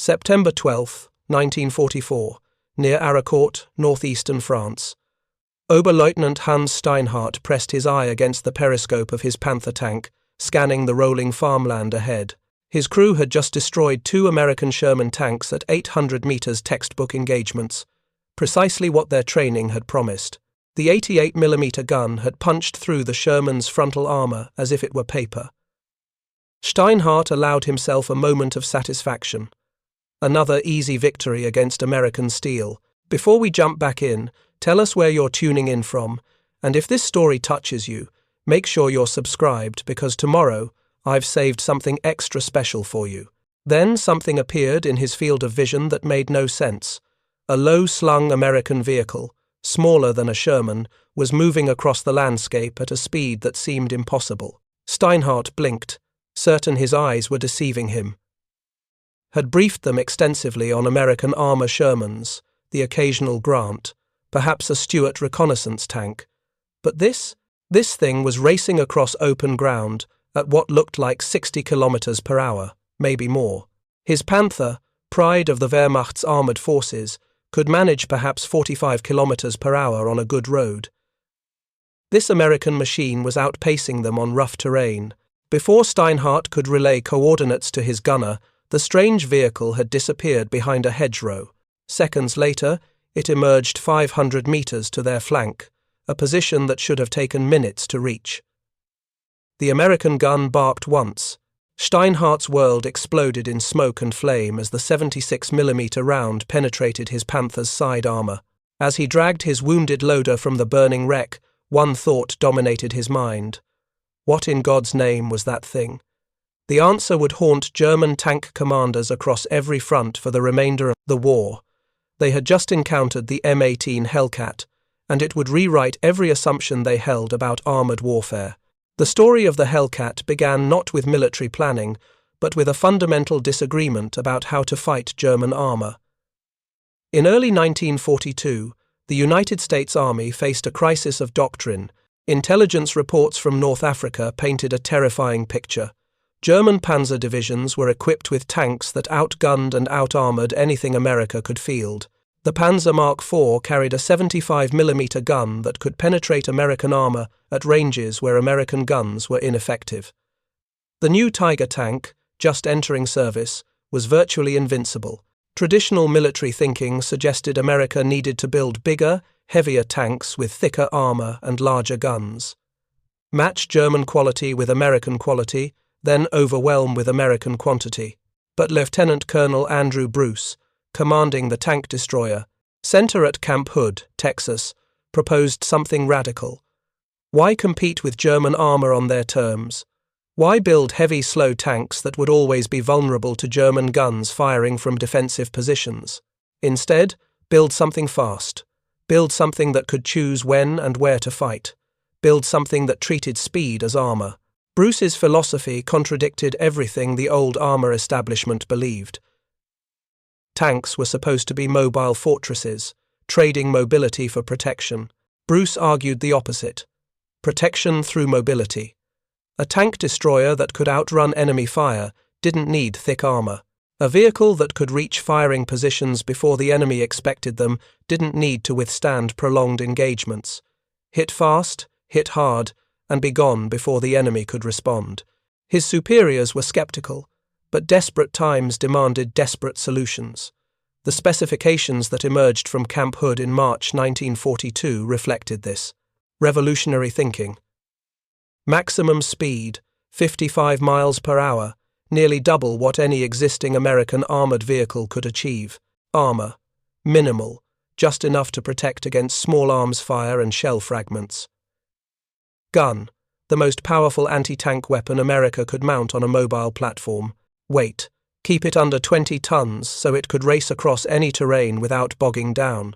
September 12, 1944, near Arracourt, northeastern France. Oberleutnant Hans Steinhardt pressed his eye against the periscope of his Panther tank, scanning the rolling farmland ahead. His crew had just destroyed 2 American Sherman tanks at 800 meters textbook engagements, precisely what their training had promised. The 88mm gun had punched through the Sherman's frontal armor as if it were paper. Steinhardt allowed himself a moment of satisfaction. Another easy victory against American steel. Before we jump back in, tell us where you're tuning in from, and if this story touches you, make sure you're subscribed because tomorrow I've saved something extra special for you. Then something appeared in his field of vision that made no sense. A low-slung American vehicle, smaller than a Sherman, was moving across the landscape at a speed that seemed impossible. Steinhardt blinked, certain his eyes were deceiving him. Had briefed them extensively on American armor Shermans, the occasional Grant, perhaps a Stuart reconnaissance tank. But this thing was racing across open ground at what looked like 60 kilometers per hour, maybe more. His Panther, pride of the Wehrmacht's armored forces, could manage perhaps 45 kilometers per hour on a good road. This American machine was outpacing them on rough terrain. Before Steinhardt could relay coordinates to his gunner, the strange vehicle had disappeared behind a hedgerow. Seconds later, it emerged 500 meters to their flank, a position that should have taken minutes to reach. The American gun barked once. Steinhardt's world exploded in smoke and flame as the 76mm round penetrated his Panther's side armor. As he dragged his wounded loader from the burning wreck, one thought dominated his mind. What in God's name was that thing? The answer would haunt German tank commanders across every front for the remainder of the war. They had just encountered the M18 Hellcat, and it would rewrite every assumption they held about armored warfare. The story of the Hellcat began not with military planning, but with a fundamental disagreement about how to fight German armor. In early 1942, the United States Army faced a crisis of doctrine. Intelligence reports from North Africa painted a terrifying picture. German Panzer divisions were equipped with tanks that outgunned and out-armored anything America could field. The Panzer Mark IV carried a 75mm gun that could penetrate American armor at ranges where American guns were ineffective. The new Tiger tank, just entering service, was virtually invincible. Traditional military thinking suggested America needed to build bigger, heavier tanks with thicker armor and larger guns. Match German quality with American quality, then overwhelm with American quantity. But Lieutenant Colonel Andrew Bruce, commanding the tank destroyer, center at Camp Hood, Texas, proposed something radical. Why compete with German armor on their terms? Why build heavy, slow tanks that would always be vulnerable to German guns firing from defensive positions? Instead, build something fast. Build something that could choose when and where to fight. Build something that treated speed as armor. Bruce's philosophy contradicted everything the old armor establishment believed. Tanks were supposed to be mobile fortresses, trading mobility for protection. Bruce argued the opposite. Protection through mobility. A tank destroyer that could outrun enemy fire didn't need thick armor. A vehicle that could reach firing positions before the enemy expected them didn't need to withstand prolonged engagements. Hit fast, hit hard, and be gone before the enemy could respond. His superiors were skeptical, but desperate times demanded desperate solutions. The specifications that emerged from Camp Hood in March 1942 reflected this. Revolutionary thinking. Maximum speed, 55 miles per hour, nearly double what any existing American armored vehicle could achieve. Armor, minimal, just enough to protect against small arms fire and shell fragments. Gun, the most powerful anti-tank weapon America could mount on a mobile platform. Weight, keep it under 20 tons so it could race across any terrain without bogging down.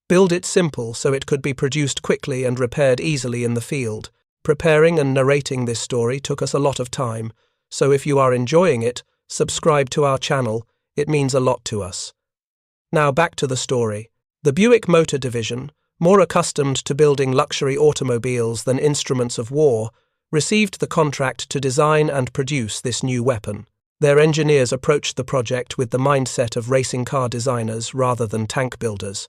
Build it simple so it could be produced quickly and repaired easily in the field. Preparing and narrating this story took us a lot of time, so if you are enjoying it, subscribe to our channel, it means a lot to us. Now back to the story. The Buick Motor Division, more accustomed to building luxury automobiles than instruments of war, received the contract to design and produce this new weapon. Their engineers approached the project with the mindset of racing car designers rather than tank builders.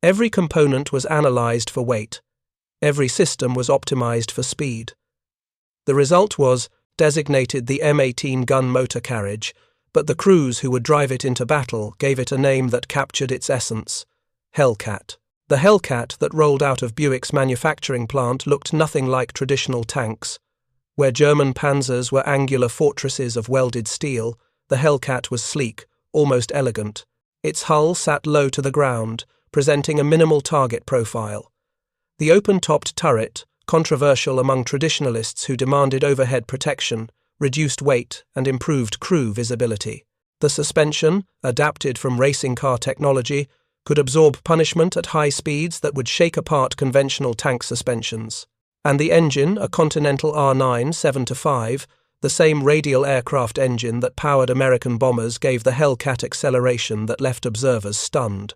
Every component was analyzed for weight. Every system was optimized for speed. The result was designated the M18 gun motor carriage, but the crews who would drive it into battle gave it a name that captured its essence: Hellcat. The Hellcat that rolled out of Buick's manufacturing plant looked nothing like traditional tanks. Where German Panzers were angular fortresses of welded steel, the Hellcat was sleek, almost elegant. Its hull sat low to the ground, presenting a minimal target profile. The open-topped turret, controversial among traditionalists who demanded overhead protection, reduced weight and improved crew visibility. The suspension, adapted from racing car technology, could absorb punishment at high speeds that would shake apart conventional tank suspensions. And the engine, a Continental R9 7-5, the same radial aircraft engine that powered American bombers, gave the Hellcat acceleration that left observers stunned.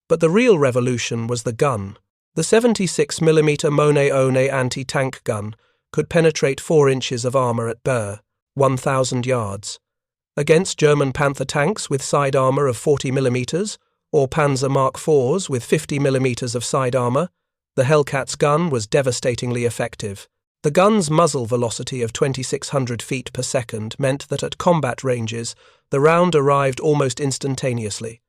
But the real revolution was the gun. The 76mm Monet-One anti-tank gun could penetrate 4 inches of armor at Burr, 1,000 yards. Against German Panther tanks with side armor of 40mm, or Panzer Mark IVs with 50mm of side armor, the Hellcat's gun was devastatingly effective. The gun's muzzle velocity of 2,600 feet per second meant that at combat ranges, the round arrived almost instantaneously.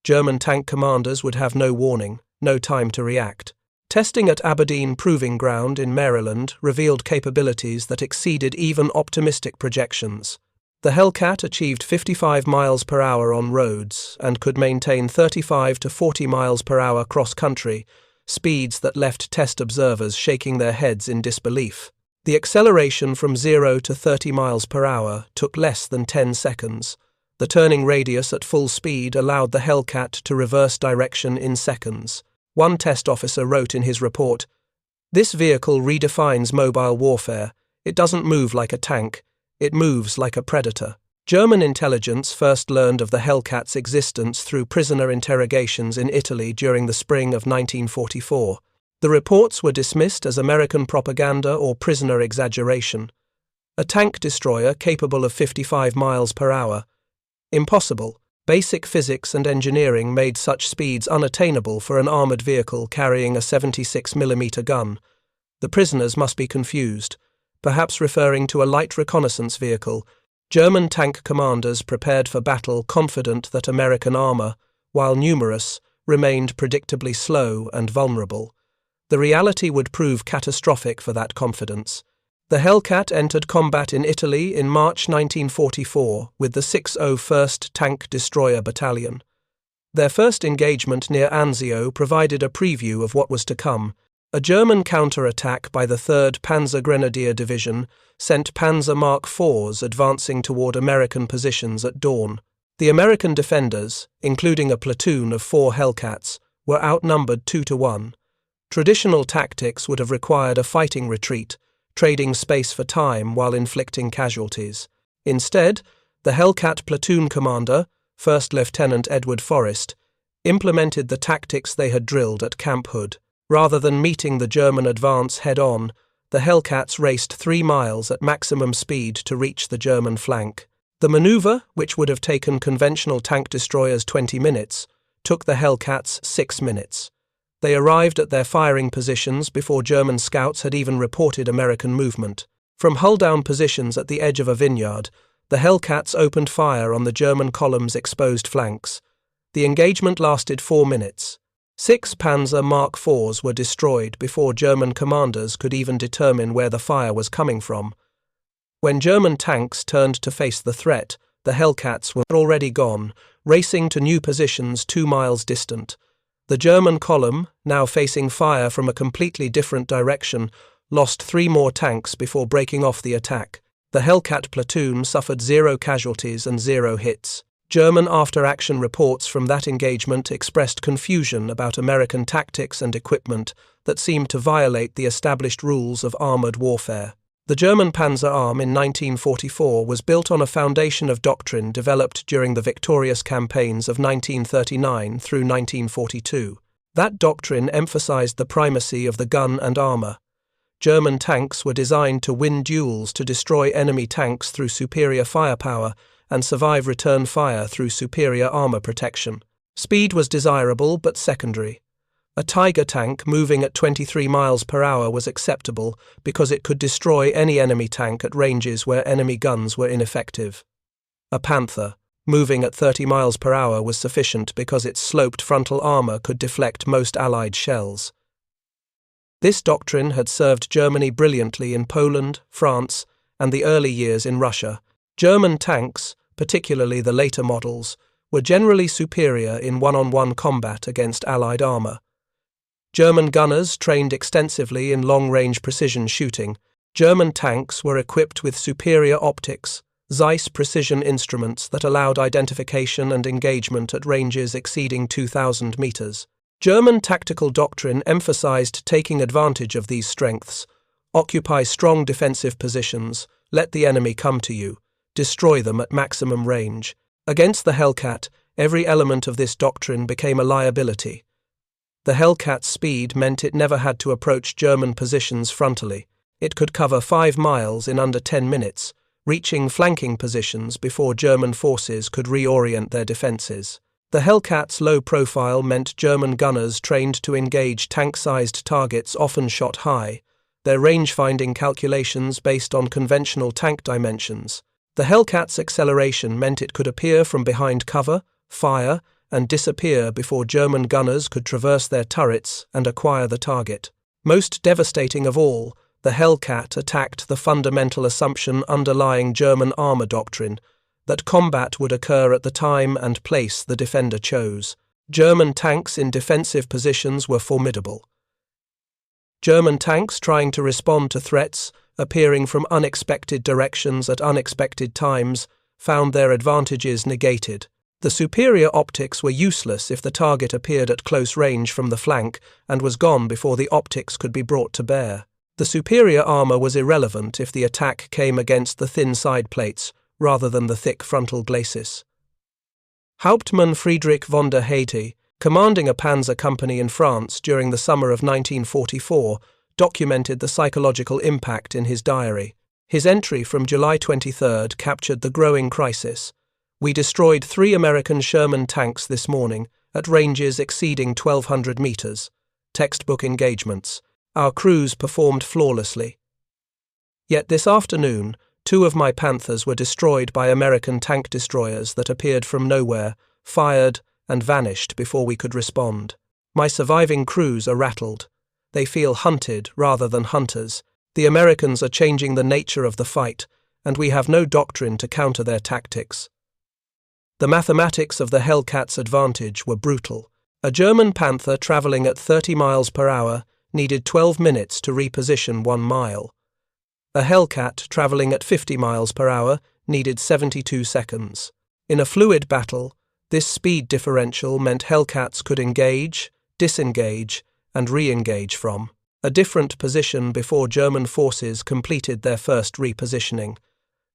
German tank commanders would have no warning, no time to react. Testing at Aberdeen Proving Ground in Maryland revealed capabilities that exceeded even optimistic projections. The Hellcat achieved 55 miles per hour on roads and could maintain 35 to 40 miles per hour cross-country, speeds that left test observers shaking their heads in disbelief. The acceleration from 0 to 30 miles per hour took less than 10 seconds. The turning radius at full speed allowed the Hellcat to reverse direction in seconds. One test officer wrote in his report, "This vehicle redefines mobile warfare. It doesn't move like a tank. It moves like a predator." German intelligence first learned of the Hellcat's existence through prisoner interrogations in Italy during the spring of 1944. The reports were dismissed as American propaganda or prisoner exaggeration. A tank destroyer capable of 55 miles per hour? Impossible. Basic physics and engineering made such speeds unattainable for an armored vehicle carrying a 76mm gun. The prisoners must be confused, perhaps referring to a light reconnaissance vehicle. German tank commanders prepared for battle confident that American armor, while numerous, remained predictably slow and vulnerable. The reality would prove catastrophic for that confidence. The Hellcat entered combat in Italy in March 1944 with the 601st Tank Destroyer Battalion. Their first engagement near Anzio provided a preview of what was to come. A German counterattack by the 3rd Panzer Grenadier Division sent Panzer Mark IVs advancing toward American positions at dawn. The American defenders, including a platoon of 4 Hellcats, were outnumbered 2-1. Traditional tactics would have required a fighting retreat, trading space for time while inflicting casualties. Instead, the Hellcat platoon commander, First Lieutenant Edward Forrest, implemented the tactics they had drilled at Camp Hood. Rather than meeting the German advance head-on, the Hellcats raced 3 miles at maximum speed to reach the German flank. The maneuver, which would have taken conventional tank destroyers 20 minutes, took the Hellcats 6 minutes. They arrived at their firing positions before German scouts had even reported American movement. From hull-down positions at the edge of a vineyard, the Hellcats opened fire on the German column's exposed flanks. The engagement lasted 4 minutes. 6 Panzer Mark IVs were destroyed before German commanders could even determine where the fire was coming from. When German tanks turned to face the threat, the Hellcats were already gone, racing to new positions 2 miles distant. The German column, now facing fire from a completely different direction, lost 3 more tanks before breaking off the attack. The Hellcat platoon suffered 0 casualties and 0 hits. German after-action reports from that engagement expressed confusion about American tactics and equipment that seemed to violate the established rules of armored warfare. The German Panzer Arm in 1944 was built on a foundation of doctrine developed during the victorious campaigns of 1939 through 1942. That doctrine emphasized the primacy of the gun and armor. German tanks were designed to win duels, to destroy enemy tanks through superior firepower and survive return fire through superior armor protection. Speed was desirable but secondary. A Tiger tank moving at 23 miles per hour was acceptable because it could destroy any enemy tank at ranges where enemy guns were ineffective. A Panther, moving at 30 miles per hour, was sufficient because its sloped frontal armor could deflect most Allied shells. This doctrine had served Germany brilliantly in Poland, France, and the early years in Russia. German tanks, particularly the later models, were generally superior in one-on-one combat against Allied armor. German gunners trained extensively in long-range precision shooting. German tanks were equipped with superior optics, Zeiss precision instruments that allowed identification and engagement at ranges exceeding 2,000 meters. German tactical doctrine emphasized taking advantage of these strengths. Occupy strong defensive positions, let the enemy come to you, destroy them at maximum range. Against the Hellcat, every element of this doctrine became a liability. The Hellcat's speed meant it never had to approach German positions frontally. It could cover 5 miles in under 10 minutes, reaching flanking positions before German forces could reorient their defenses. The Hellcat's low profile meant German gunners trained to engage tank-sized targets often shot high, their range-finding calculations based on conventional tank dimensions. The Hellcat's acceleration meant it could appear from behind cover, fire, and disappear before German gunners could traverse their turrets and acquire the target. Most devastating of all, the Hellcat attacked the fundamental assumption underlying German armor doctrine, that combat would occur at the time and place the defender chose. German tanks in defensive positions were formidable. German tanks trying to respond to threats, appearing from unexpected directions at unexpected times, found their advantages negated. The superior optics were useless if the target appeared at close range from the flank and was gone before the optics could be brought to bear. The superior armor was irrelevant if the attack came against the thin side plates rather than the thick frontal glacis. Hauptmann Friedrich von der Heyde, commanding a Panzer company in France during the summer of 1944, documented the psychological impact in his diary. His entry from July 23 captured the growing crisis. We destroyed 3 American Sherman tanks this morning at ranges exceeding 1,200 meters. Textbook engagements. Our crews performed flawlessly. Yet this afternoon, 2 of my Panthers were destroyed by American tank destroyers that appeared from nowhere, fired, and vanished before we could respond. My surviving crews are rattled. They feel hunted rather than hunters. The Americans are changing the nature of the fight, and we have no doctrine to counter their tactics. The mathematics of the Hellcat's advantage were brutal. A German Panther traveling at 30 miles per hour needed 12 minutes to reposition 1 mile. A Hellcat traveling at 50 miles per hour needed 72 seconds. In a fluid battle, this speed differential meant Hellcats could engage, disengage, and re-engage from a different position before German forces completed their first repositioning.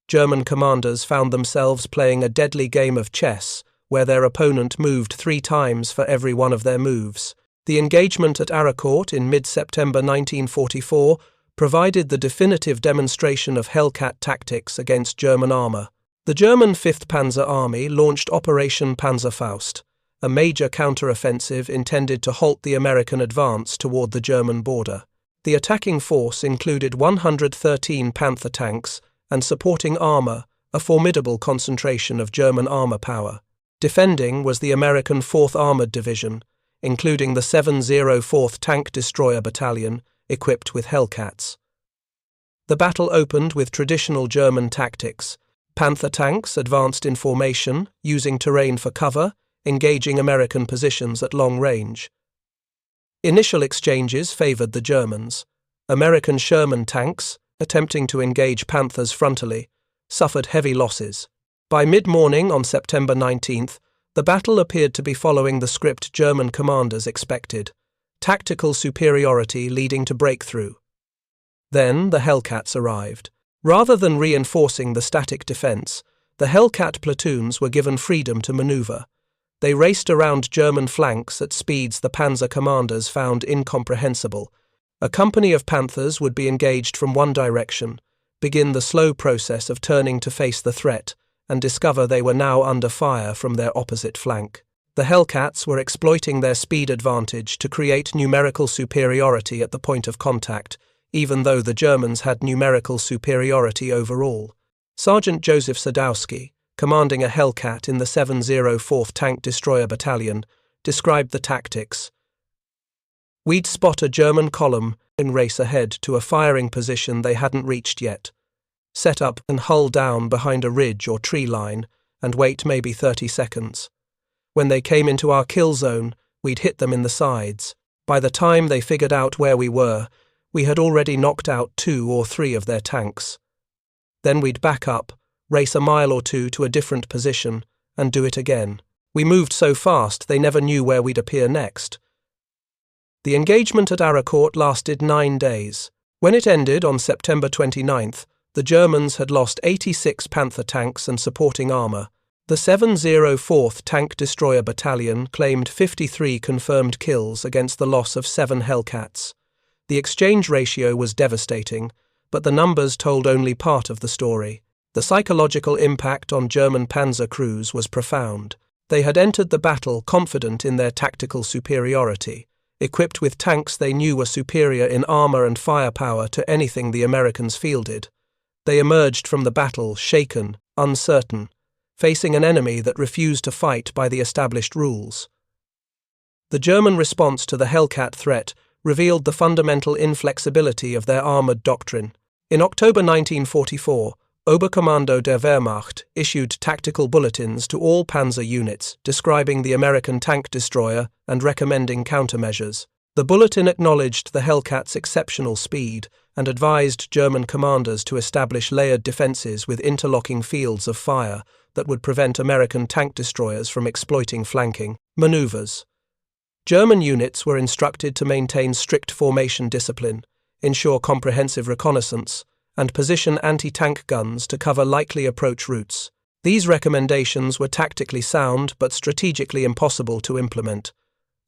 German commanders found themselves playing a deadly game of chess where their opponent moved 3 times for every one of their moves. The engagement at Arracourt in mid-September 1944 provided the definitive demonstration of Hellcat tactics against German armor. The German 5th Panzer Army launched Operation Panzerfaust, a major counter-offensive intended to halt the American advance toward the German border. The attacking force included 113 Panther tanks and supporting armor, a formidable concentration of German armor power. Defending was the American 4th Armored Division, including the 704th Tank Destroyer Battalion, equipped with Hellcats. The battle opened with traditional German tactics. Panther tanks advanced in formation, using terrain for cover, engaging American positions at long range. Initial exchanges favored the Germans. American Sherman tanks, attempting to engage Panthers frontally, suffered heavy losses. By mid-morning on September 19th, the battle appeared to be following the script German commanders expected, tactical superiority leading to breakthrough. Then the Hellcats arrived. Rather than reinforcing the static defense, the Hellcat platoons were given freedom to maneuver. They raced around German flanks at speeds the Panzer commanders found incomprehensible. A company of Panthers would be engaged from one direction, begin the slow process of turning to face the threat, and discover they were now under fire from their opposite flank. The Hellcats were exploiting their speed advantage to create numerical superiority at the point of contact, even though the Germans had numerical superiority overall. Sergeant Joseph Sadowski, commanding a Hellcat in the 704th Tank Destroyer Battalion, described the tactics. "We'd spot a German column and race ahead to a firing position they hadn't reached yet, set up and hull down behind a ridge or tree line, and wait maybe 30 seconds. When they came into our kill zone, we'd hit them in the sides. By the time they figured out where we were, we had already knocked out 2 or 3 of their tanks. Then we'd back up, race a mile or two to a different position, and do it again. We moved so fast they never knew where we'd appear next." The engagement at Arracourt lasted 9 days. When it ended on September 29th, the Germans had lost 86 Panther tanks and supporting armour. The 704th Tank Destroyer Battalion claimed 53 confirmed kills against the loss of 7 Hellcats. The exchange ratio was devastating, but the numbers told only part of the story. The psychological impact on German Panzer crews was profound. They had entered the battle confident in their tactical superiority, equipped with tanks they knew were superior in armour and firepower to anything the Americans fielded. They emerged from the battle shaken, uncertain, facing an enemy that refused to fight by the established rules. The German response to the Hellcat threat revealed the fundamental inflexibility of their armoured doctrine. In October 1944, Oberkommando der Wehrmacht issued tactical bulletins to all Panzer units describing the American tank destroyer and recommending countermeasures. The bulletin acknowledged the Hellcat's exceptional speed and advised German commanders to establish layered defences with interlocking fields of fire that would prevent American tank destroyers from exploiting flanking maneuvers. German units were instructed to maintain strict formation discipline, ensure comprehensive reconnaissance, and position anti-tank guns to cover likely approach routes. These recommendations were tactically sound but strategically impossible to implement.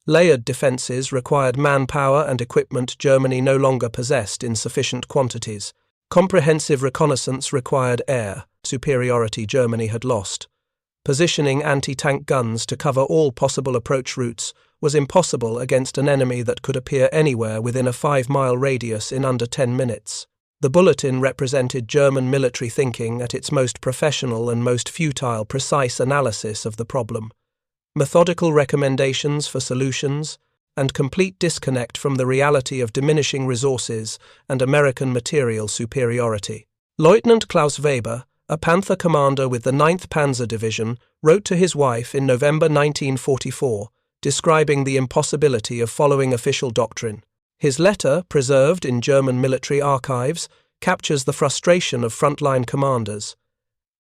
Layered defences required manpower and equipment Germany no longer possessed in sufficient quantities. Comprehensive reconnaissance required air superiority Germany had lost. Positioning anti-tank guns to cover all possible approach routes was impossible against an enemy that could appear anywhere within a 5-mile radius in under 10 minutes. The bulletin represented German military thinking at its most professional and most futile precise analysis of the problem. Methodical recommendations for solutions, and complete disconnect from the reality of diminishing resources and American material superiority. Lieutenant Klaus Weber, a Panther commander with the 9th Panzer Division, wrote to his wife in November 1944, describing the impossibility of following official doctrine. His letter, preserved in German military archives, captures the frustration of frontline commanders.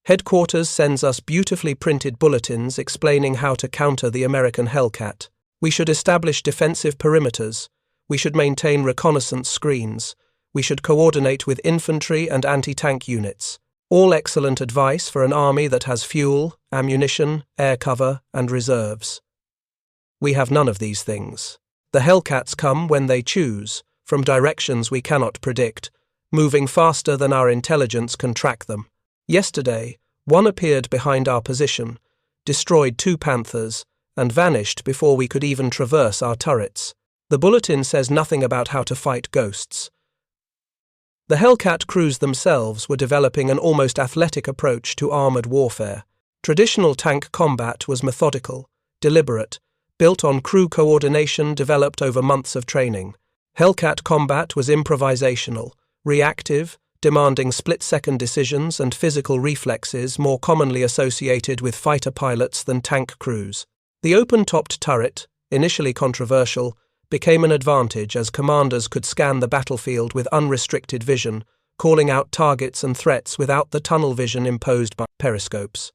Headquarters sends us beautifully printed bulletins explaining how to counter the American Hellcat. We should establish defensive perimeters. We should maintain reconnaissance screens. We should coordinate with infantry and anti-tank units. All excellent advice for an army that has fuel, ammunition, air cover, and reserves. We have none of these things. The Hellcats come when they choose, from directions we cannot predict, moving faster than our intelligence can track them. Yesterday, one appeared behind our position, destroyed 2 Panthers, and vanished before we could even traverse our turrets. The bulletin says nothing about how to fight ghosts. The Hellcat crews themselves were developing an almost athletic approach to armoured warfare. Traditional tank combat was methodical, deliberate, built on crew coordination developed over months of training. Hellcat combat was improvisational, reactive, demanding split-second decisions and physical reflexes more commonly associated with fighter pilots than tank crews. The open-topped turret, initially controversial, became an advantage as commanders could scan the battlefield with unrestricted vision, calling out targets and threats without the tunnel vision imposed by periscopes.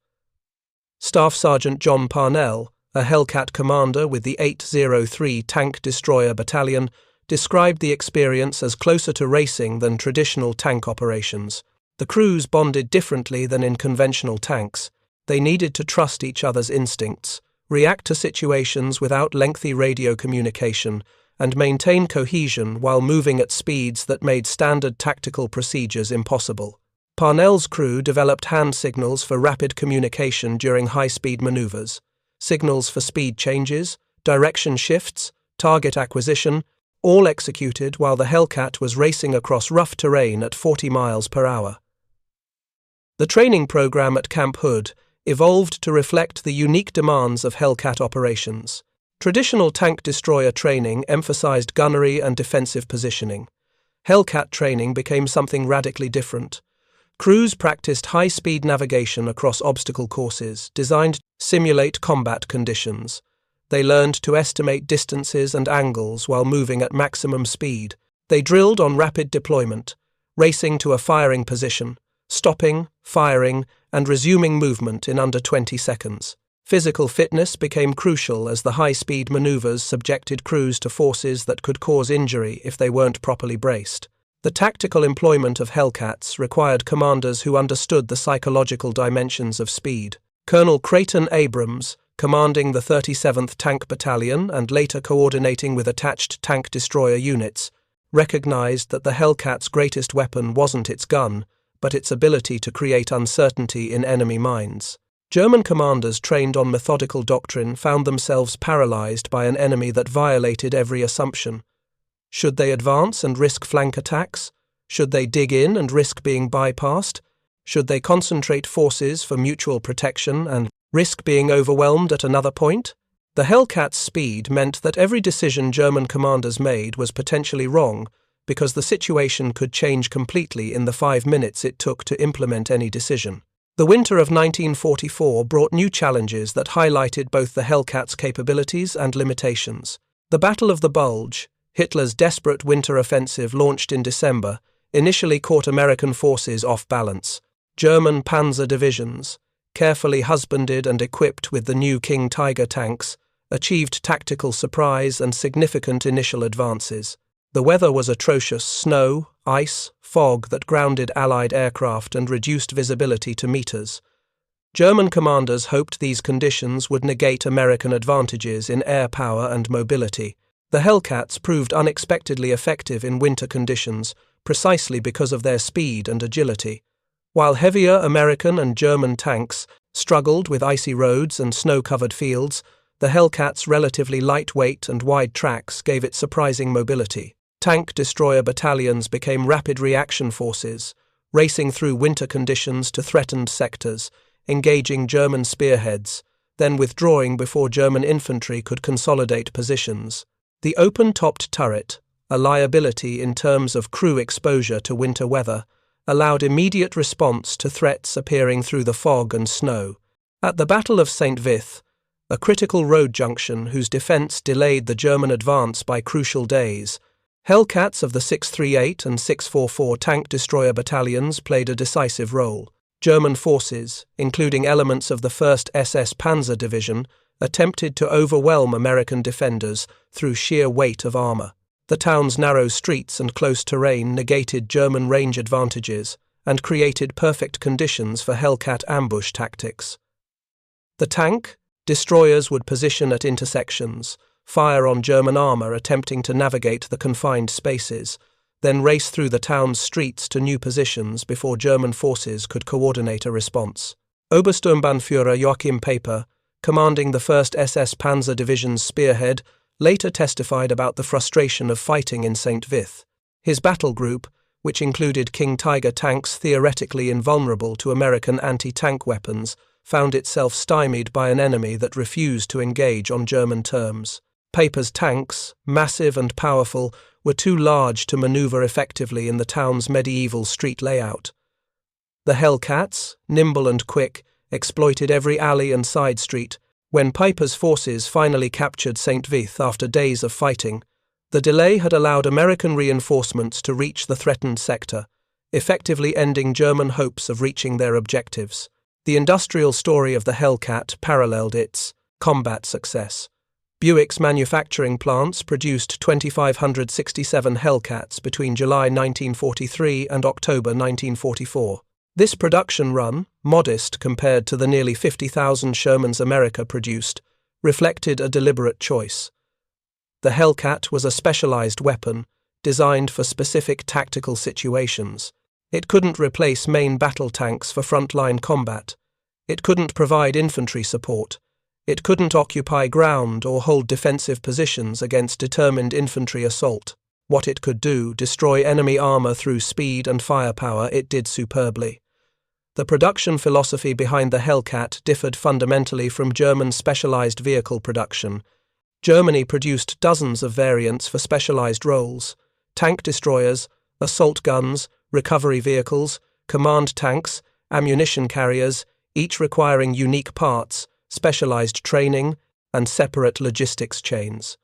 Staff Sergeant John Parnell, a Hellcat commander with the 803 Tank Destroyer Battalion, described the experience as closer to racing than traditional tank operations. The crews bonded differently than in conventional tanks. They needed to trust each other's instincts, react to situations without lengthy radio communication, and maintain cohesion while moving at speeds that made standard tactical procedures impossible. Parnell's crew developed hand signals for rapid communication during high-speed maneuvers, signals for speed changes, direction shifts, target acquisition, all executed while the Hellcat was racing across rough terrain at 40 miles per hour. The training program at Camp Hood evolved to reflect the unique demands of Hellcat operations. Traditional tank destroyer training emphasized gunnery and defensive positioning. Hellcat training became something radically different. Crews practiced high-speed navigation across obstacle courses designed to simulate combat conditions. They learned to estimate distances and angles while moving at maximum speed. They drilled on rapid deployment, racing to a firing position, stopping, firing, and resuming movement in under 20 seconds. Physical fitness became crucial as the high-speed maneuvers subjected crews to forces that could cause injury if they weren't properly braced. The tactical employment of Hellcats required commanders who understood the psychological dimensions of speed. Colonel Creighton Abrams, commanding the 37th Tank Battalion and later coordinating with attached tank destroyer units, recognized that the Hellcat's greatest weapon wasn't its gun, but its ability to create uncertainty in enemy minds. German commanders trained on methodical doctrine found themselves paralyzed by an enemy that violated every assumption. Should they advance and risk flank attacks? Should they dig in and risk being bypassed? Should they concentrate forces for mutual protection and risk being overwhelmed at another point? The Hellcat's speed meant that every decision German commanders made was potentially wrong, because the situation could change completely in the 5 minutes it took to implement any decision. The winter of 1944 brought new challenges that highlighted both the Hellcat's capabilities and limitations. The Battle of the Bulge, Hitler's desperate winter offensive launched in December, initially caught American forces off balance. German Panzer divisions, carefully husbanded and equipped with the new King Tiger tanks, achieved tactical surprise and significant initial advances. The weather was atrocious: snow, ice, fog that grounded Allied aircraft and reduced visibility to meters. German commanders hoped these conditions would negate American advantages in air power and mobility. The Hellcats proved unexpectedly effective in winter conditions, precisely because of their speed and agility. While heavier American and German tanks struggled with icy roads and snow-covered fields, the Hellcat's relatively light weight and wide tracks gave it surprising mobility. Tank destroyer battalions became rapid reaction forces, racing through winter conditions to threatened sectors, engaging German spearheads, then withdrawing before German infantry could consolidate positions. The open-topped turret, a liability in terms of crew exposure to winter weather, allowed immediate response to threats appearing through the fog and snow. At the Battle of St. Vith, a critical road junction whose defense delayed the German advance by crucial days, Hellcats of the 638 and 644 tank destroyer battalions played a decisive role. German forces, including elements of the 1st SS Panzer Division, attempted to overwhelm American defenders through sheer weight of armor. The town's narrow streets and close terrain negated German range advantages and created perfect conditions for Hellcat ambush tactics. The tank destroyers would position at intersections, fire on German armor attempting to navigate the confined spaces, then race through the town's streets to new positions before German forces could coordinate a response. Obersturmbannführer Joachim Paper, commanding the 1st SS Panzer Division's spearhead, later testified about the frustration of fighting in St. Vith. His battle group, which included King Tiger tanks theoretically invulnerable to American anti-tank weapons, found itself stymied by an enemy that refused to engage on German terms. Paper's tanks, massive and powerful, were too large to maneuver effectively in the town's medieval street layout. The Hellcats, nimble and quick, exploited every alley and side street. When Piper's forces finally captured St. Vith after days of fighting, the delay had allowed American reinforcements to reach the threatened sector, effectively ending German hopes of reaching their objectives. The industrial story of the Hellcat paralleled its combat success. Buick's manufacturing plants produced 2,567 Hellcats between July 1943 and October 1944. This production run, modest compared to the nearly 50,000 Shermans America produced, reflected a deliberate choice. The Hellcat was a specialized weapon, designed for specific tactical situations. It couldn't replace main battle tanks for frontline combat. It couldn't provide infantry support. It couldn't occupy ground or hold defensive positions against determined infantry assault. What it could do, destroy enemy armor through speed and firepower, it did superbly. The production philosophy behind the Hellcat differed fundamentally from German specialized vehicle production. Germany produced dozens of variants for specialized roles: tank destroyers, assault guns, recovery vehicles, command tanks, ammunition carriers, each requiring unique parts, specialized training, and separate logistics chains.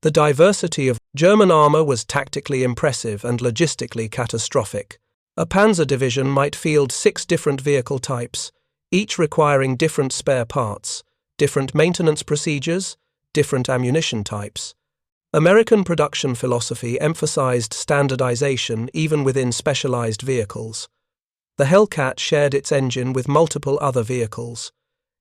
The diversity of German armor was tactically impressive and logistically catastrophic. A Panzer division might field 6 different vehicle types, each requiring different spare parts, different maintenance procedures, different ammunition types. American production philosophy emphasized standardization even within specialized vehicles. The Hellcat shared its engine with multiple other vehicles.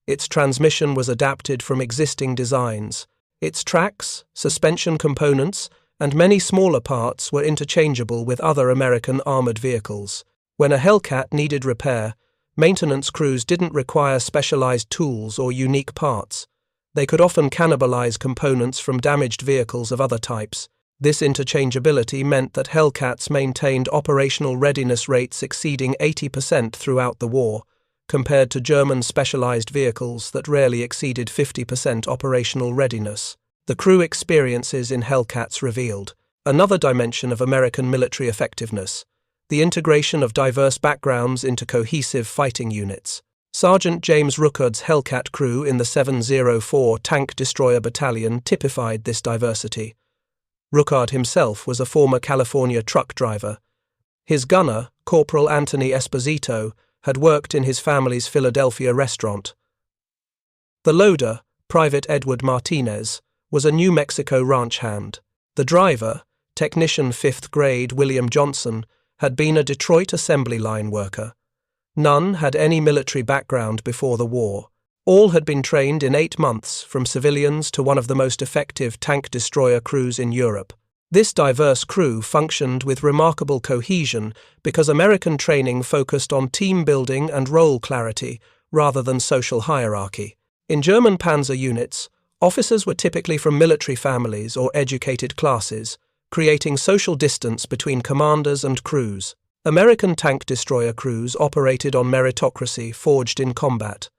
Its transmission was adapted from existing designs. Its tracks, suspension components, and many smaller parts were interchangeable with other American armored vehicles. When a Hellcat needed repair, maintenance crews didn't require specialized tools or unique parts. They could often cannibalize components from damaged vehicles of other types. This interchangeability meant that Hellcats maintained operational readiness rates exceeding 80% throughout the war, compared to German specialized vehicles that rarely exceeded 50% operational readiness. The crew experiences in Hellcats revealed another dimension of American military effectiveness: the integration of diverse backgrounds into cohesive fighting units. Sergeant James Ruckard's Hellcat crew in the 704 Tank Destroyer Battalion typified this diversity. Ruckard himself was a former California truck driver. His gunner, Corporal Anthony Esposito, had worked in his family's Philadelphia restaurant. The loader, Private Edward Martinez, was a New Mexico ranch hand. The driver, Technician 5th Grade William Johnson, had been a Detroit assembly line worker. None had any military background before the war. All had been trained in 8 months, from civilians to one of the most effective tank destroyer crews in Europe. This diverse crew functioned with remarkable cohesion because American training focused on team building and role clarity rather than social hierarchy. In German Panzer units, officers were typically from military families or educated classes, creating social distance between commanders and crews. American tank destroyer crews operated on meritocracy forged in combat.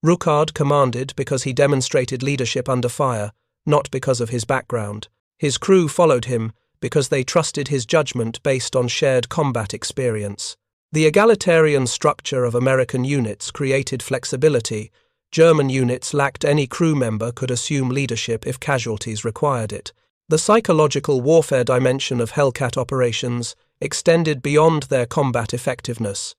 Ruckard commanded because he demonstrated leadership under fire, not because of his background. His crew followed him because they trusted his judgment based on shared combat experience. The egalitarian structure of American units created flexibility. German units lacked any crew member could assume leadership if casualties required it. The psychological warfare dimension of Hellcat operations extended beyond their combat effectiveness.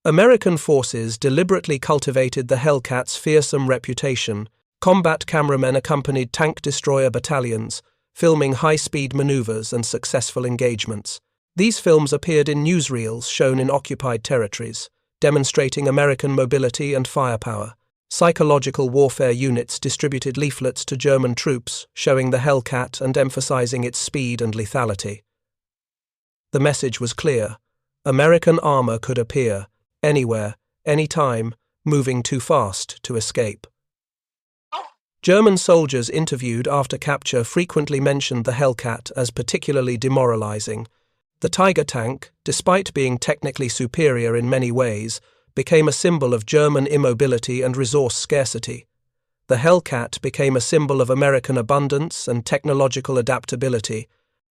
American forces deliberately cultivated the Hellcat's fearsome reputation. Combat cameramen accompanied tank destroyer battalions, filming high-speed maneuvers and successful engagements. These films appeared in newsreels shown in occupied territories, demonstrating American mobility and firepower. Psychological warfare units distributed leaflets to German troops, showing the Hellcat and emphasizing its speed and lethality. The message was clear: American armor could appear, anywhere, anytime, moving too fast to escape. German soldiers interviewed after capture frequently mentioned the Hellcat as particularly demoralizing. The Tiger tank, despite being technically superior in many ways, became a symbol of German immobility and resource scarcity. The Hellcat became a symbol of American abundance and technological adaptability.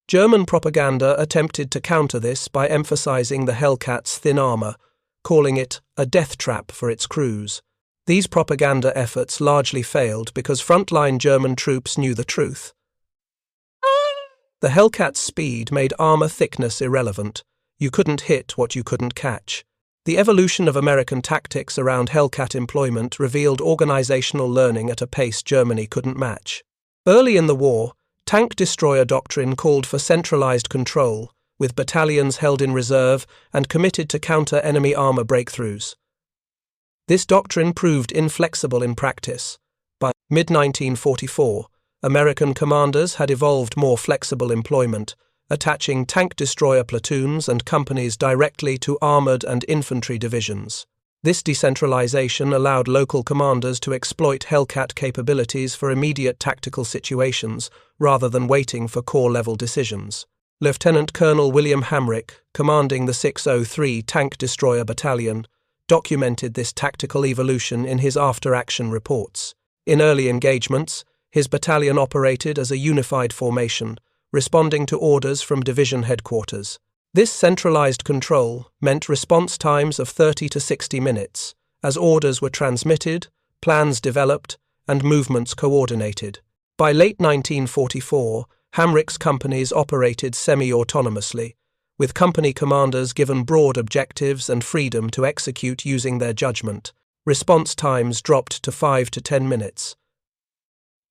German propaganda attempted to counter this by emphasizing the Hellcat's thin armor, calling it a death trap for its crews. These propaganda efforts largely failed because frontline German troops knew the truth. The Hellcat's speed made armor thickness irrelevant. You couldn't hit what you couldn't catch. The evolution of American tactics around Hellcat employment revealed organizational learning at a pace Germany couldn't match. Early in the war, tank destroyer doctrine called for centralized control, with battalions held in reserve and committed to counter enemy armor breakthroughs. This doctrine proved inflexible in practice. By mid-1944, American commanders had evolved more flexible employment, attaching tank destroyer platoons and companies directly to armored and infantry divisions. This decentralization allowed local commanders to exploit Hellcat capabilities for immediate tactical situations rather than waiting for corps-level decisions. Lieutenant Colonel William Hamrick, commanding the 603 Tank Destroyer Battalion, documented this tactical evolution in his after-action reports. In early engagements, his battalion operated as a unified formation, responding to orders from division headquarters. This centralized control meant response times of 30 to 60 minutes, as orders were transmitted, plans developed, and movements coordinated. By late 1944, Hamrick's companies operated semi-autonomously, with company commanders given broad objectives and freedom to execute using their judgment. Response times dropped to 5 to 10 minutes.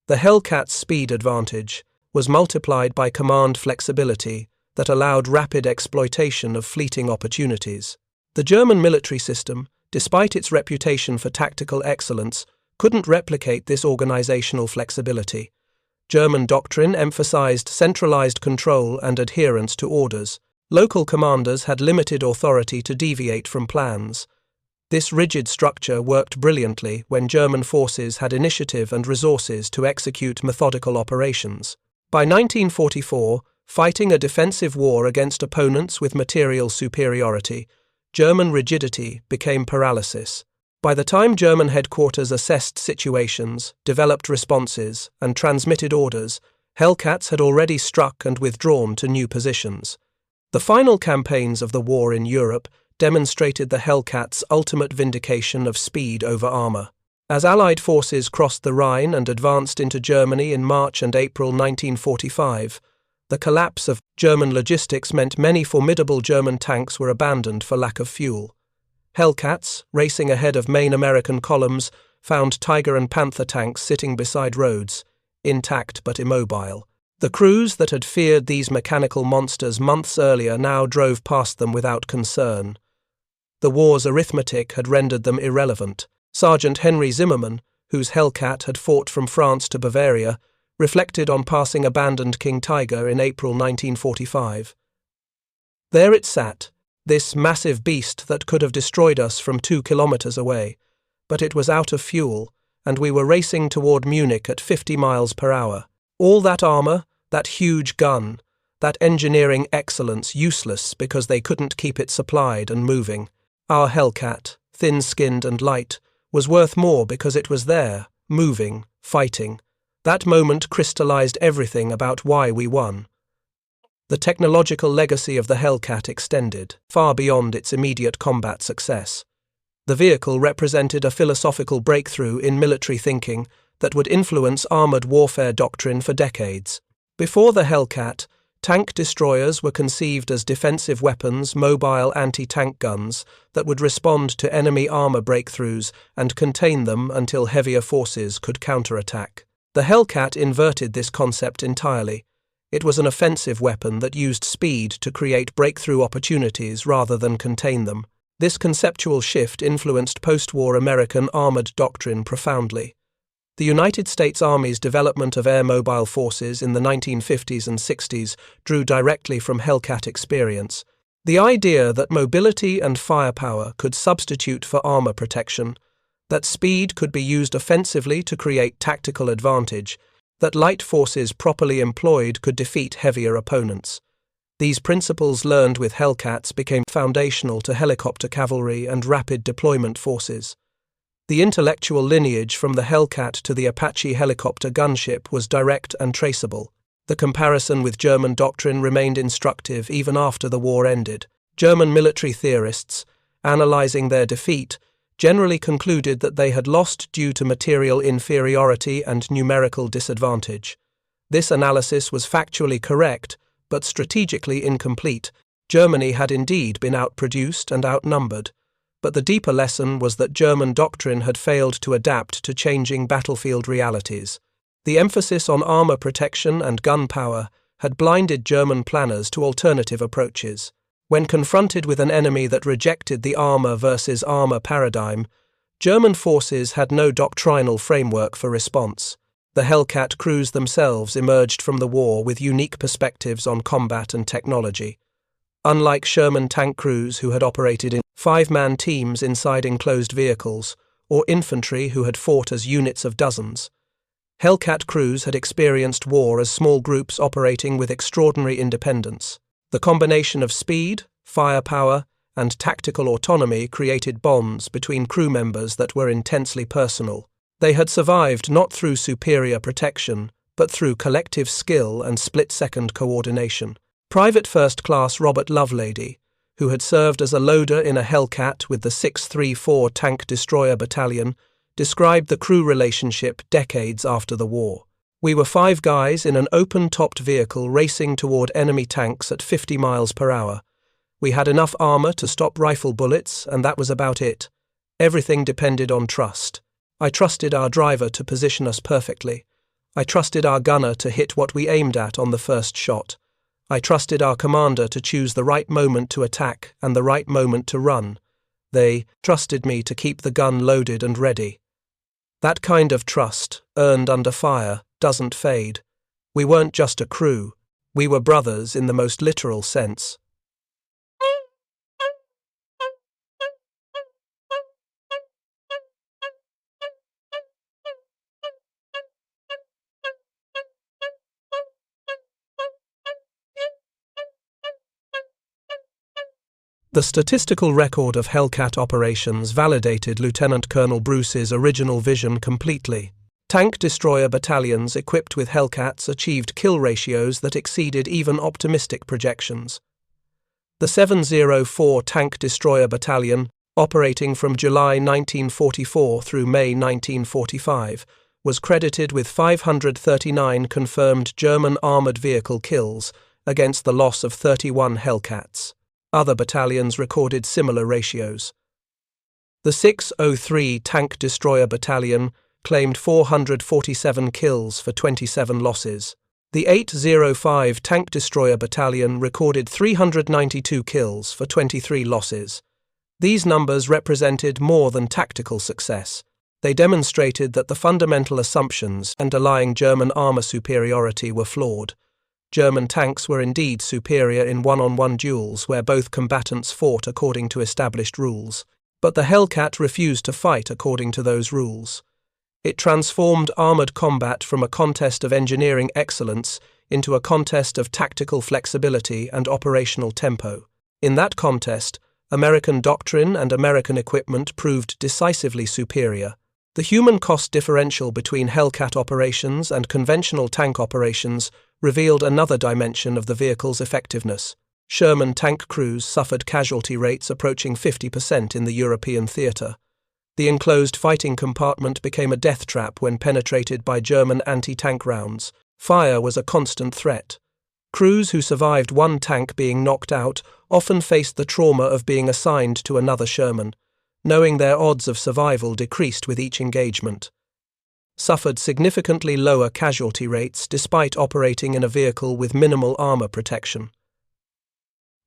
The Hellcat's speed advantage was multiplied by command flexibility that allowed rapid exploitation of fleeting opportunities. The German military system, despite its reputation for tactical excellence, couldn't replicate this organizational flexibility. German doctrine emphasized centralized control and adherence to orders. Local commanders had limited authority to deviate from plans. This rigid structure worked brilliantly when German forces had initiative and resources to execute methodical operations. By 1944, fighting a defensive war against opponents with material superiority, German rigidity became paralysis. By the time German headquarters assessed situations, developed responses, and transmitted orders, Hellcats had already struck and withdrawn to new positions. The final campaigns of the war in Europe demonstrated the Hellcats' ultimate vindication of speed over armor. As Allied forces crossed the Rhine and advanced into Germany in March and April 1945, the collapse of German logistics meant many formidable German tanks were abandoned for lack of fuel. Hellcats, racing ahead of main American columns, found Tiger and Panther tanks sitting beside roads, intact but immobile. The crews that had feared these mechanical monsters months earlier now drove past them without concern. The war's arithmetic had rendered them irrelevant. Sergeant Henry Zimmermann, whose Hellcat had fought from France to Bavaria, reflected on passing abandoned King Tiger in April 1945. There it sat, this massive beast that could have destroyed us from 2 kilometers away, but it was out of fuel, and we were racing toward Munich at 50 miles per hour. All that armor, that huge gun, that engineering excellence useless because they couldn't keep it supplied and moving. Our Hellcat, thin-skinned and light, was worth more because it was there, moving, fighting. That moment crystallized everything about why we won. The technological legacy of the Hellcat extended far beyond its immediate combat success. The vehicle represented a philosophical breakthrough in military thinking that would influence armored warfare doctrine for decades. Before the Hellcat, tank destroyers were conceived as defensive weapons, mobile anti-tank guns that would respond to enemy armor breakthroughs and contain them until heavier forces could counterattack. The Hellcat inverted this concept entirely. It was an offensive weapon that used speed to create breakthrough opportunities rather than contain them. This conceptual shift influenced post-war American armored doctrine profoundly. The United States Army's development of air mobile forces in the 1950s and 60s drew directly from Hellcat experience. The idea that mobility and firepower could substitute for armor protection, that speed could be used offensively to create tactical advantage, that light forces properly employed could defeat heavier opponents. These principles learned with Hellcats became foundational to helicopter cavalry and rapid deployment forces. The intellectual lineage from the Hellcat to the Apache helicopter gunship was direct and traceable. The comparison with German doctrine remained instructive even after the war ended. German military theorists, analyzing their defeat, generally concluded that they had lost due to material inferiority and numerical disadvantage. This analysis was factually correct, but strategically incomplete. Germany had indeed been outproduced and outnumbered, but the deeper lesson was that German doctrine had failed to adapt to changing battlefield realities. The emphasis on armor protection and gun power had blinded German planners to alternative approaches. When confronted with an enemy that rejected the armor versus armor paradigm, German forces had no doctrinal framework for response. The Hellcat crews themselves emerged from the war with unique perspectives on combat and technology. Unlike Sherman tank crews who had operated in five-man teams inside enclosed vehicles, or infantry who had fought as units of dozens, Hellcat crews had experienced war as small groups operating with extraordinary independence. The combination of speed, firepower, and tactical autonomy created bonds between crew members that were intensely personal. They had survived not through superior protection, but through collective skill and split-second coordination. Private First Class Robert Lovelady, who had served as a loader in a Hellcat with the 634 Tank Destroyer Battalion, described the crew relationship decades after the war. "We were 5 guys in an open-topped vehicle racing toward enemy tanks at 50 miles per hour. We had enough armor to stop rifle bullets, and that was about it. Everything depended on trust. I trusted our driver to position us perfectly. I trusted our gunner to hit what we aimed at on the first shot. I trusted our commander to choose the right moment to attack and the right moment to run. They trusted me to keep the gun loaded and ready. That kind of trust, earned under fire, doesn't fade. We weren't just a crew. We were brothers in the most literal sense." The statistical record of Hellcat operations validated Lieutenant Colonel Bruce's original vision completely. Tank destroyer battalions equipped with Hellcats achieved kill ratios that exceeded even optimistic projections. The 704 Tank Destroyer Battalion, operating from July 1944 through May 1945, was credited with 539 confirmed German armoured vehicle kills against the loss of 31 Hellcats. Other battalions recorded similar ratios. The 603 Tank Destroyer Battalion claimed 447 kills for 27 losses. The 805 Tank Destroyer Battalion recorded 392 kills for 23 losses. These numbers represented more than tactical success. They demonstrated that the fundamental assumptions underlying German armour superiority were flawed. German tanks were indeed superior in one-on-one duels where both combatants fought according to established rules, but the Hellcat refused to fight according to those rules. It transformed armoured combat from a contest of engineering excellence into a contest of tactical flexibility and operational tempo. In that contest, American doctrine and American equipment proved decisively superior. The human cost differential between Hellcat operations and conventional tank operations revealed another dimension of the vehicle's effectiveness. Sherman tank crews suffered casualty rates approaching 50% in the European theatre. The enclosed fighting compartment became a death trap when penetrated by German anti-tank rounds. Fire was a constant threat. Crews who survived one tank being knocked out often faced the trauma of being assigned to another Sherman, knowing their odds of survival decreased with each engagement. Suffered significantly lower casualty rates despite operating in a vehicle with minimal armour protection.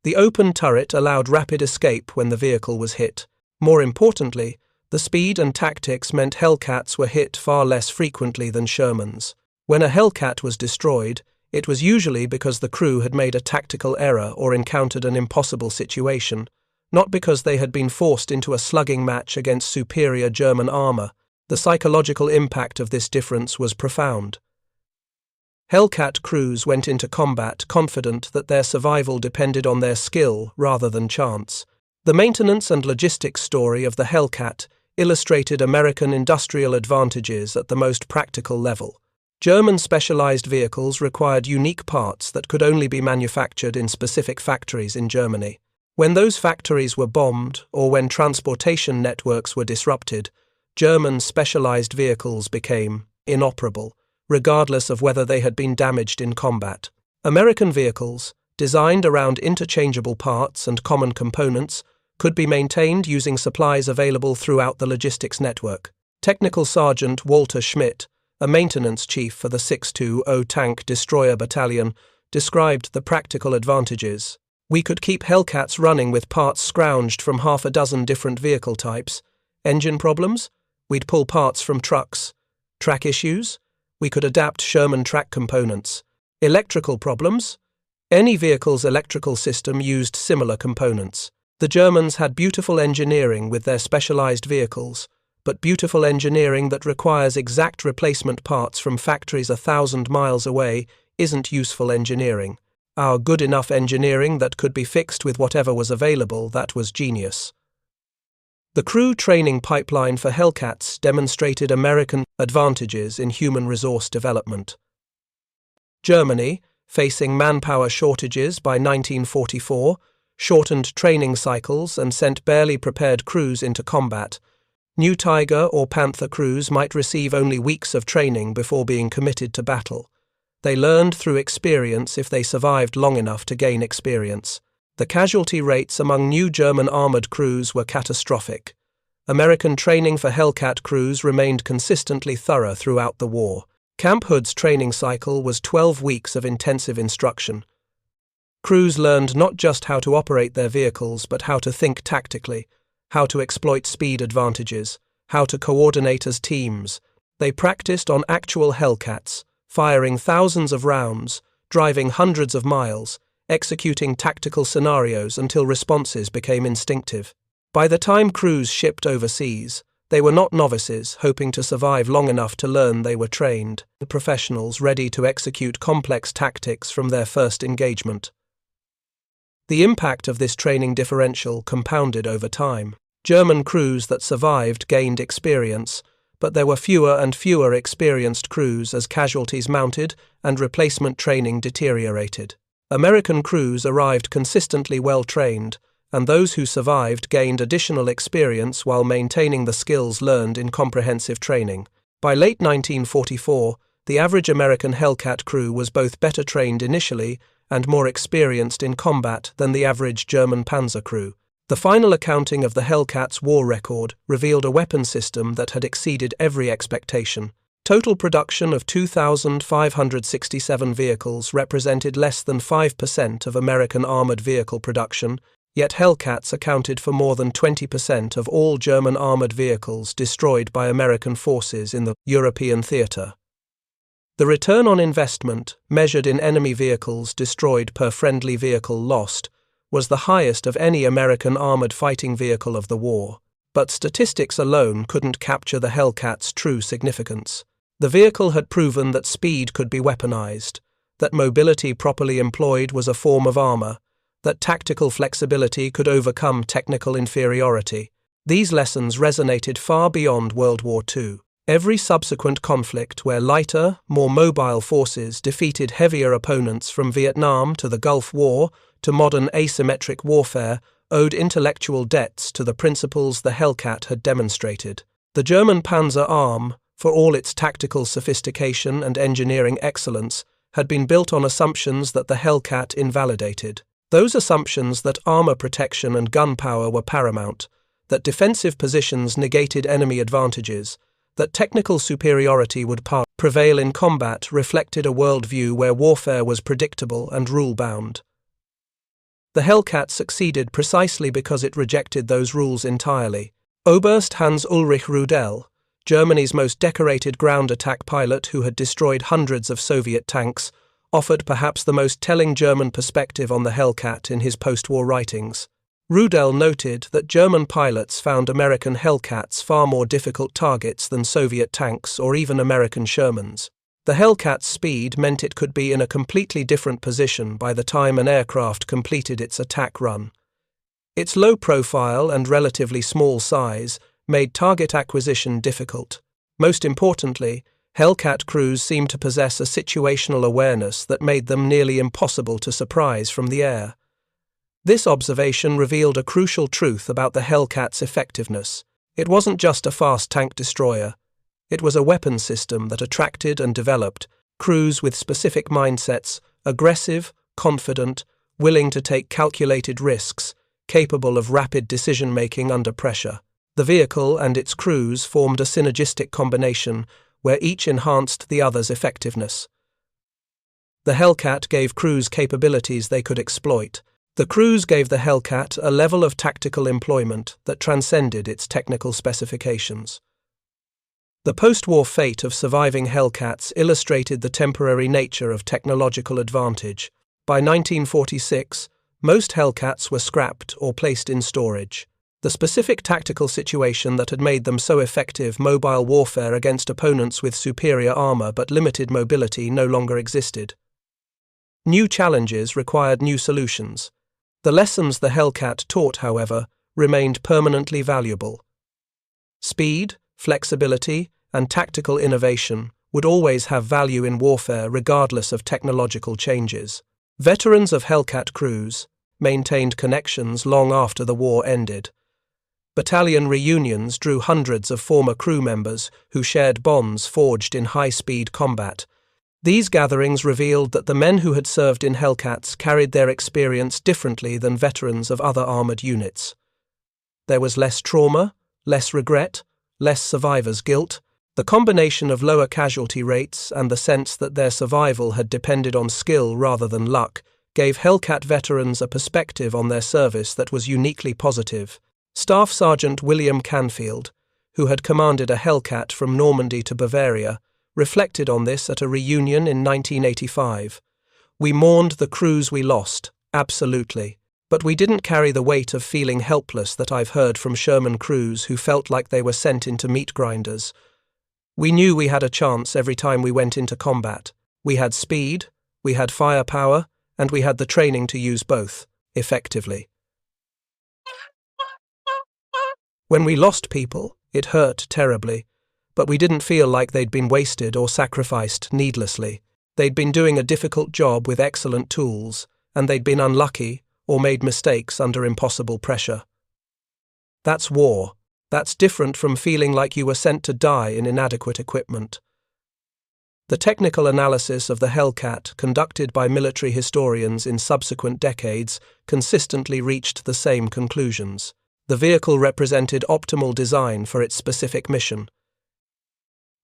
The open turret allowed rapid escape when the vehicle was hit. More importantly, the speed and tactics meant Hellcats were hit far less frequently than Shermans. When a Hellcat was destroyed, it was usually because the crew had made a tactical error or encountered an impossible situation, not because they had been forced into a slugging match against superior German armour. The psychological impact of this difference was profound. Hellcat crews went into combat confident that their survival depended on their skill rather than chance. The maintenance and logistics story of the Hellcat illustrated American industrial advantages at the most practical level. German specialized vehicles required unique parts that could only be manufactured in specific factories in Germany. When those factories were bombed or when transportation networks were disrupted, German specialized vehicles became inoperable, regardless of whether they had been damaged in combat. American vehicles, designed around interchangeable parts and common components, could be maintained using supplies available throughout the logistics network. Technical Sergeant Walter Schmidt, a maintenance chief for the 620 Tank Destroyer Battalion, described the practical advantages. "We could keep Hellcats running with parts scrounged from half a dozen different vehicle types. Engine problems? We'd pull parts from trucks. Track issues? We could adapt Sherman track components. Electrical problems? Any vehicle's electrical system used similar components. The Germans had beautiful engineering with their specialized vehicles, but beautiful engineering that requires exact replacement parts from factories 1,000 miles away isn't useful engineering. Our good enough engineering that could be fixed with whatever was available, that was genius. The crew training pipeline for Hellcats demonstrated American advantages in human resource development. Germany, facing manpower shortages by 1944, shortened training cycles and sent barely prepared crews into combat. New Tiger or Panther crews might receive only weeks of training before being committed to battle. They learned through experience if they survived long enough to gain experience. The casualty rates among new German armoured crews were catastrophic. American training for Hellcat crews remained consistently thorough throughout the war. Camp Hood's training cycle was 12 weeks of intensive instruction. Crews learned not just how to operate their vehicles, but how to think tactically, how to exploit speed advantages, how to coordinate as teams. They practiced on actual Hellcats, firing thousands of rounds, driving hundreds of miles, executing tactical scenarios until responses became instinctive. By the time crews shipped overseas, they were not novices hoping to survive long enough to learn. They were trained professionals ready to execute complex tactics from their first engagement. The impact of this training differential compounded over time. German crews that survived gained experience, but there were fewer and fewer experienced crews as casualties mounted and replacement training deteriorated. American crews arrived consistently well-trained, and those who survived gained additional experience while maintaining the skills learned in comprehensive training. By late 1944, the average American Hellcat crew was both better trained initially and more experienced in combat than the average German Panzer crew. The final accounting of the Hellcat's war record revealed a weapon system that had exceeded every expectation. Total production of 2,567 vehicles represented less than 5% of American armored vehicle production, yet Hellcats accounted for more than 20% of all German armored vehicles destroyed by American forces in the European theater. The return on investment, measured in enemy vehicles destroyed per friendly vehicle lost, was the highest of any American armored fighting vehicle of the war. But statistics alone couldn't capture the Hellcat's true significance. The vehicle had proven that speed could be weaponized, that mobility properly employed was a form of armor, that tactical flexibility could overcome technical inferiority. These lessons resonated far beyond World War II. Every subsequent conflict where lighter, more mobile forces defeated heavier opponents from Vietnam to the Gulf War to modern asymmetric warfare owed intellectual debts to the principles the Hellcat had demonstrated. The German Panzer arm, for all its tactical sophistication and engineering excellence, had been built on assumptions that the Hellcat invalidated. Those assumptions that armor protection and gunpowder were paramount, that defensive positions negated enemy advantages, that technical superiority would prevail in combat reflected a worldview where warfare was predictable and rule-bound. The Hellcat succeeded precisely because it rejected those rules entirely. Oberst Hans Ulrich Rudel, Germany's most decorated ground attack pilot who had destroyed hundreds of Soviet tanks, offered perhaps the most telling German perspective on the Hellcat in his post-war writings. Rudel noted that German pilots found American Hellcats far more difficult targets than Soviet tanks or even American Shermans. The Hellcat's speed meant it could be in a completely different position by the time an aircraft completed its attack run. Its low profile and relatively small size made target acquisition difficult. Most importantly, Hellcat crews seemed to possess a situational awareness that made them nearly impossible to surprise from the air. This observation revealed a crucial truth about the Hellcat's effectiveness. It wasn't just a fast tank destroyer. It was a weapon system that attracted and developed crews with specific mindsets, aggressive, confident, willing to take calculated risks, capable of rapid decision-making under pressure. The vehicle and its crews formed a synergistic combination where each enhanced the other's effectiveness. The Hellcat gave crews capabilities they could exploit. The crews gave the Hellcat a level of tactical employment that transcended its technical specifications. The post-war fate of surviving Hellcats illustrated the temporary nature of technological advantage. By 1946, most Hellcats were scrapped or placed in storage. The specific tactical situation that had made them so effective, mobile warfare against opponents with superior armor but limited mobility, no longer existed. New challenges required new solutions. The lessons the Hellcat taught, however, remained permanently valuable. Speed, flexibility, and tactical innovation would always have value in warfare regardless of technological changes. Veterans of Hellcat crews maintained connections long after the war ended. Battalion reunions drew hundreds of former crew members who shared bonds forged in high-speed combat. These gatherings revealed that the men who had served in Hellcats carried their experience differently than veterans of other armored units. There was less trauma, less regret, less survivor's guilt. The combination of lower casualty rates and the sense that their survival had depended on skill rather than luck gave Hellcat veterans a perspective on their service that was uniquely positive. Staff Sergeant William Canfield, who had commanded a Hellcat from Normandy to Bavaria, reflected on this at a reunion in 1985. "We mourned the crews we lost, absolutely. But we didn't carry the weight of feeling helpless that I've heard from Sherman crews who felt like they were sent into meat grinders. We knew we had a chance every time we went into combat. We had speed, we had firepower, and we had the training to use both, effectively. When we lost people, it hurt terribly, but we didn't feel like they'd been wasted or sacrificed needlessly. They'd been doing a difficult job with excellent tools, and they'd been unlucky or made mistakes under impossible pressure. That's war. That's different from feeling like you were sent to die in inadequate equipment." The technical analysis of the Hellcat, conducted by military historians in subsequent decades, consistently reached the same conclusions. The vehicle represented optimal design for its specific mission.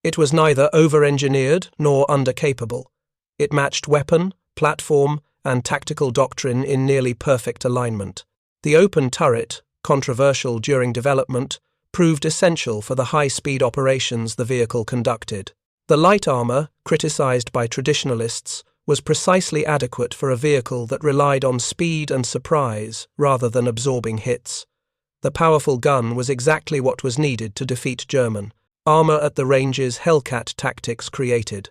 It was neither over-engineered nor under-capable. It matched weapon, platform, and tactical doctrine in nearly perfect alignment. The open turret, controversial during development, proved essential for the high-speed operations the vehicle conducted. The light armor, criticized by traditionalists, was precisely adequate for a vehicle that relied on speed and surprise rather than absorbing hits. The powerful gun was exactly what was needed to defeat German armor at the ranges Hellcat tactics created.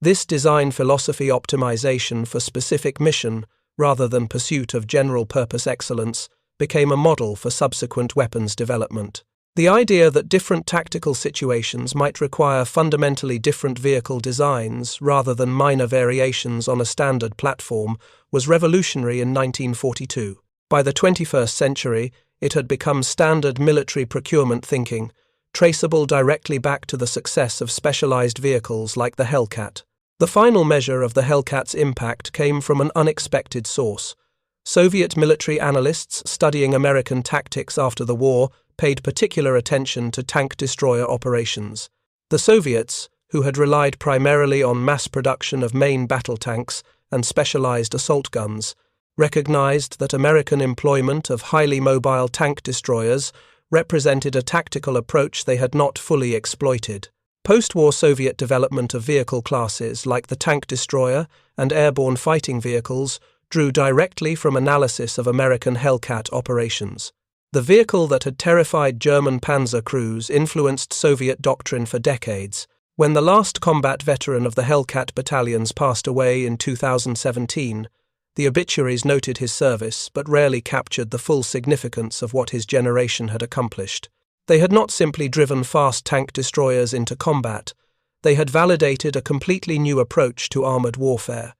This design philosophy optimization for specific mission, rather than pursuit of general-purpose excellence, became a model for subsequent weapons development. The idea that different tactical situations might require fundamentally different vehicle designs rather than minor variations on a standard platform was revolutionary in 1942. By the 21st century, it had become standard military procurement thinking, traceable directly back to the success of specialized vehicles like the Hellcat. The final measure of the Hellcat's impact came from an unexpected source. Soviet military analysts studying American tactics after the war paid particular attention to tank destroyer operations. The Soviets, who had relied primarily on mass production of main battle tanks and specialized assault guns, recognized that American employment of highly mobile tank destroyers represented a tactical approach they had not fully exploited. Post-war Soviet development of vehicle classes like the tank destroyer and airborne fighting vehicles drew directly from analysis of American Hellcat operations. The vehicle that had terrified German Panzer crews influenced Soviet doctrine for decades. When the last combat veteran of the Hellcat battalions passed away in 2017, the obituaries noted his service but rarely captured the full significance of what his generation had accomplished. They had not simply driven fast tank destroyers into combat, they had validated a completely new approach to armored warfare.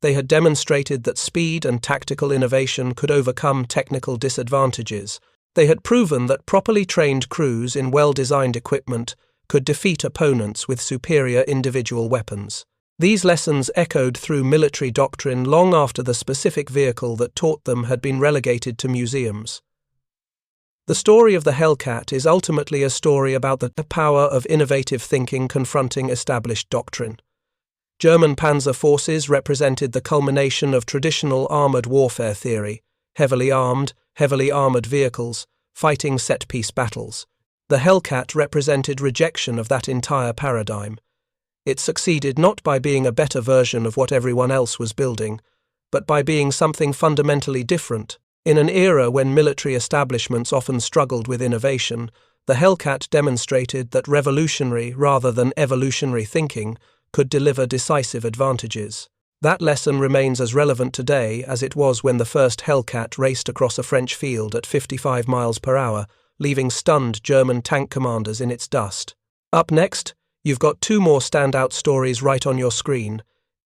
They had demonstrated that speed and tactical innovation could overcome technical disadvantages. They had proven that properly trained crews in well-designed equipment could defeat opponents with superior individual weapons. These lessons echoed through military doctrine long after the specific vehicle that taught them had been relegated to museums. The story of the Hellcat is ultimately a story about the power of innovative thinking confronting established doctrine. German Panzer forces represented the culmination of traditional armored warfare theory, heavily armored vehicles, fighting set-piece battles. The Hellcat represented rejection of that entire paradigm. It succeeded not by being a better version of what everyone else was building, but by being something fundamentally different. In an era when military establishments often struggled with innovation, the Hellcat demonstrated that revolutionary rather than evolutionary thinking could deliver decisive advantages. That lesson remains as relevant today as it was when the first Hellcat raced across a French field at 55 miles per hour, leaving stunned German tank commanders in its dust. Up next, you've got two more standout stories right on your screen.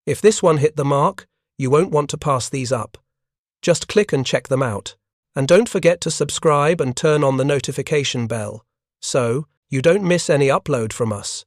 If this one hit the mark, you won't want to pass these up. Just click and check them out. And don't forget to subscribe and turn on the notification bell, so you don't miss any upload from us.